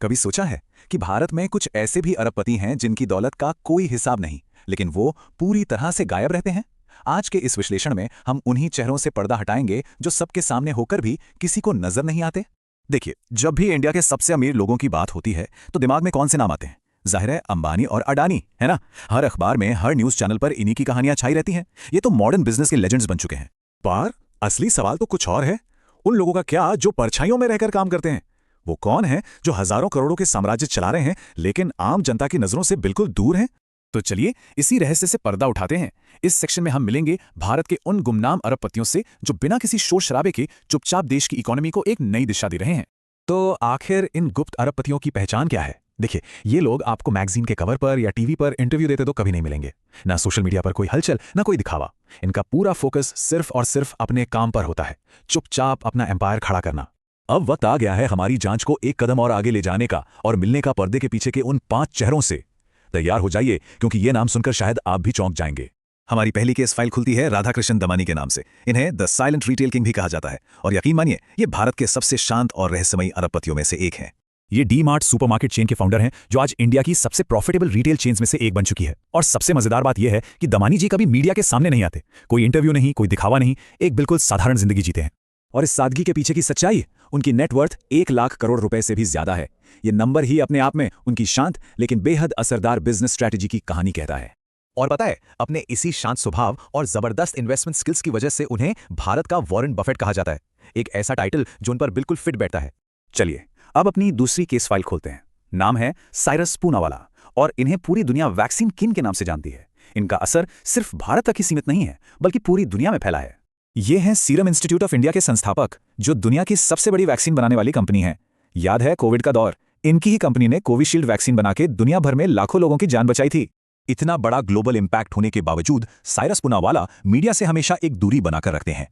कभी सोचा है कि भारत में कुछ ऐसे भी अरबपति हैं जिनकी दौलत का कोई हिसाब नहीं, लेकिन वो पूरी तरह से गायब रहते हैं। आज के इस विश्लेषण में हम उन्हीं चेहरों से पर्दा हटाएंगे जो सबके सामने होकर भी किसी को नजर नहीं आते। देखिए, जब भी इंडिया के सबसे अमीर लोगों की बात होती है तो दिमाग में कौन से नाम आते हैं? जाहिर है अंबानी और अडानी, है ना। हर अखबार में, हर न्यूज चैनल पर इन्हीं की कहानियां छाई रहती हैं। ये तो मॉडर्न बिजनेस के लेजेंड्स बन चुके हैं। पर असली सवाल तो कुछ और है। उन लोगों का क्या जो परछाइयों में रहकर काम करते हैं? वो कौन है जो हजारों करोड़ों के साम्राज्य चला रहे हैं लेकिन आम जनता की नजरों से बिल्कुल दूर हैं? तो चलिए इसी रहस्य से पर्दा उठाते हैं। इस सेक्शन में हम मिलेंगे भारत के उन गुमनाम अरबपतियों से जो बिना किसी शोर शराबे के चुपचाप देश की इकोनॉमी को एक नई दिशा दे रहे हैं। तो आखिर इन गुप्त अरबपतियों की पहचान क्या है? देखिए, ये लोग आपको मैगजीन के कवर पर या टीवी पर इंटरव्यू देते तो कभी नहीं मिलेंगे। ना सोशल मीडिया पर कोई हलचल, ना कोई दिखावा। इनका पूरा फोकस सिर्फ और सिर्फ अपने काम पर होता है, चुपचाप अपना एम्पायर खड़ा करना। अब वक्त आ गया है हमारी जांच को एक कदम और आगे ले जाने का और मिलने का पर्दे के पीछे के उन 5 चेहरों से। तैयार हो जाइए, क्योंकि ये नाम सुनकर शायद आप भी चौंक जाएंगे। हमारी पहली केस फाइल खुलती है राधाकृष्ण दमानी के नाम से। इन्हें द साइलेंट रिटेल किंग भी कहा जाता है और यकीन मानिए, ये भारत के सबसे शांत और रहस्यमयी अरबपतियों में से एक हैं। ये डी मार्ट सुपरमार्केट चेन के फाउंडर हैं, जो आज इंडिया की सबसे प्रॉफिटेबल रिटेल चेन्स में से एक बन चुकी है। और सबसे मजेदार बात यह है कि दमानी जी कभी मीडिया के सामने नहीं आते। कोई इंटरव्यू नहीं, कोई दिखावा नहीं, एक बिल्कुल साधारण जिंदगी जीते हैं। और इस सादगी के पीछे की सच्चाई, उनकी नेटवर्थ 1 लाख करोड़ रुपए से भी ज्यादा है। ये नंबर ही अपने आप में उनकी शांत लेकिन बेहद असरदार बिजनेस स्ट्रैटेजी की कहानी कहता है। और पता है, अपने इसी शांत स्वभाव और जबरदस्त इन्वेस्टमेंट स्किल्स की वजह से उन्हें भारत का वॉरेन बफेट कहा जाता है। एक ऐसा टाइटल जो उन पर बिल्कुल फिट बैठता है। चलिए अब अपनी दूसरी केस फाइल खोलते हैं। नाम है साइरस पूनावाला और इन्हें पूरी दुनिया वैक्सीन किंग के नाम से जानती है। इनका असर सिर्फ भारत तक ही सीमित नहीं है, बल्कि पूरी दुनिया में फैला है। ये हैं सीरम इंस्टीट्यूट ऑफ इंडिया के संस्थापक, जो दुनिया की सबसे बड़ी वैक्सीन बनाने वाली कंपनी है। याद है कोविड का दौर? इनकी ही कंपनी ने कोविशील्ड वैक्सीन बना के दुनिया भर में लाखों लोगों की जान बचाई थी। इतना बड़ा ग्लोबल इंपैक्ट होने के बावजूद साइरस पूनावाला मीडिया से हमेशा एक दूरी बनाकर रखते हैं।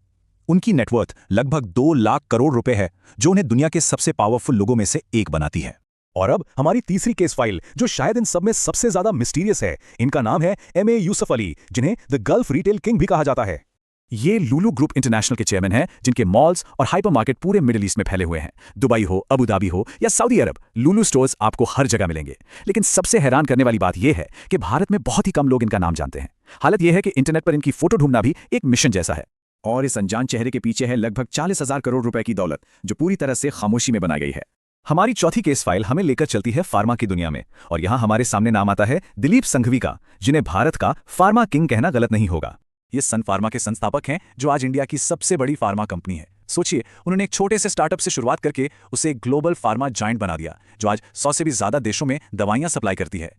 उनकी नेटवर्थ लगभग 2 लाख करोड़ रुपए है, जो उन्हें दुनिया के सबसे पावरफुल लोगों में से एक बनाती है। और अब हमारी तीसरी केस फाइल, जो शायद इन सब में सबसे ज्यादा मिस्टीरियस है। इनका नाम है एमए यूसुफ अली, जिन्हें द गल्फ रिटेल किंग भी कहा जाता है। ये लुलु ग्रुप इंटरनेशनल के चेयरमैन हैं, जिनके मॉल्स और हाइपरमार्केट पूरे मिडिल ईस्ट में फैले हुए हैं। दुबई हो, अबू धाबी हो या सऊदी अरब, लुलु स्टोर्स आपको हर जगह मिलेंगे। लेकिन सबसे हैरान करने वाली बात यह है कि भारत में बहुत ही कम लोग इनका नाम जानते हैं। हालत यह है कि इंटरनेट पर इनकी फोटो ढूंढना भी एक मिशन जैसा है। और इस अनजान चेहरे के पीछे है लगभग 40,000 करोड़ रुपए की दौलत, जो पूरी तरह से खामोशी में बनाई गई है। हमारी चौथी केस फाइल हमें लेकर चलती है फार्मा की दुनिया में, और यहां हमारे सामने नाम आता है दिलीप संघवी का, जिन्हें भारत का फार्मा किंग कहना गलत नहीं होगा। ये सन फार्मा के संस्थापक हैं, जो आज इंडिया की सबसे बड़ी फार्मा कंपनी है। सोचिए, उन्होंने एक छोटे से स्टार्टअप से शुरुआत करके उसे एक ग्लोबल फार्मा जायंट बना दिया, जो आज 100 से भी ज्यादा देशों में दवाइयां सप्लाई करती है।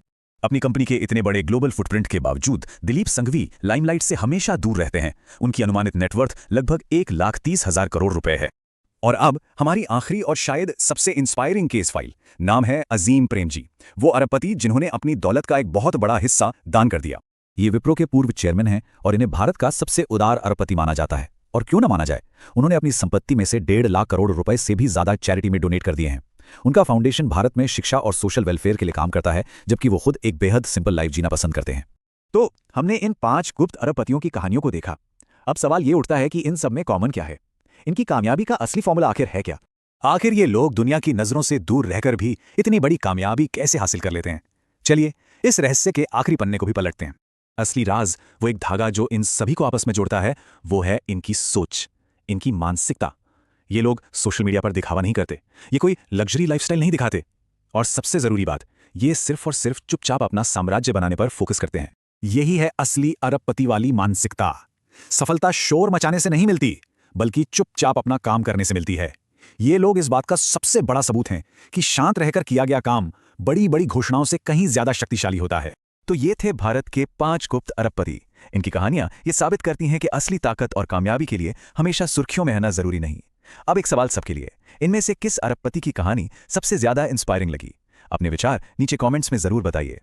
अपनी कंपनी के इतने बड़े ग्लोबल फुटप्रिंट के बावजूद दिलीप संघवी लाइमलाइट से हमेशा दूर रहते हैं। उनकी अनुमानित नेटवर्थ लगभग 1,30,000 करोड़ रुपए है। और अब हमारी आखिरी और शायद सबसे इंस्पायरिंग केस फाइल। नाम है अजीम प्रेमजी, वो अरबपति जिन्होंने अपनी दौलत का एक बहुत बड़ा हिस्सा दान कर दिया। ये विप्रो के पूर्व चेयरमैन हैं और इन्हें भारत का सबसे उदार अरबपति माना जाता है। और क्यों ना माना जाए, उन्होंने अपनी संपत्ति में से 1.5 लाख करोड़ रुपए से भी ज्यादा चैरिटी में डोनेट कर दिए हैं। उनका फाउंडेशन भारत में शिक्षा और सोशल वेलफेयर के लिए काम करता है, जबकि वो खुद एक बेहद सिंपल लाइफ जीना पसंद करते हैं। तो हमने इन 5 गुप्त अरबपतियों की कहानियों को देखा। अब सवाल ये उठता है कि इन सब में कॉमन क्या है? इनकी कामयाबी का असली फॉर्मूला आखिर है क्या? आखिर ये लोग दुनिया की नजरों से दूर रहकर भी इतनी बड़ी कामयाबी कैसे हासिल कर लेते हैं? चलिए इस रहस्य के आखिरी पन्ने को भी पलटते हैं। असली राज, वो एक धागा जो इन सभी को आपस में जोड़ता है, वो है इनकी सोच, इनकी मानसिकता। ये लोग सोशल मीडिया पर दिखावा नहीं करते, ये कोई लग्जरी लाइफस्टाइल नहीं दिखाते, और सबसे जरूरी बात, ये सिर्फ और सिर्फ चुपचाप अपना साम्राज्य बनाने पर फोकस करते हैं। यही है असली अरबपति वाली मानसिकता। सफलता शोर मचाने से नहीं मिलती, बल्कि चुपचाप अपना काम करने से मिलती है। ये लोग इस बात का सबसे बड़ा सबूत हैं कि शांत रहकर किया गया काम बड़ी बड़ी घोषणाओं से कहीं ज्यादा शक्तिशाली होता है। तो ये थे भारत के 5 गुप्त अरबपति। इनकी कहानियां ये साबित करती हैं कि असली ताकत और कामयाबी के लिए हमेशा सुर्खियों में रहना जरूरी नहीं। अब एक सवाल सबके लिए, इनमें से किस अरबपति की कहानी सबसे ज्यादा इंस्पायरिंग लगी? अपने विचार नीचे कमेंट्स में जरूर बताइए।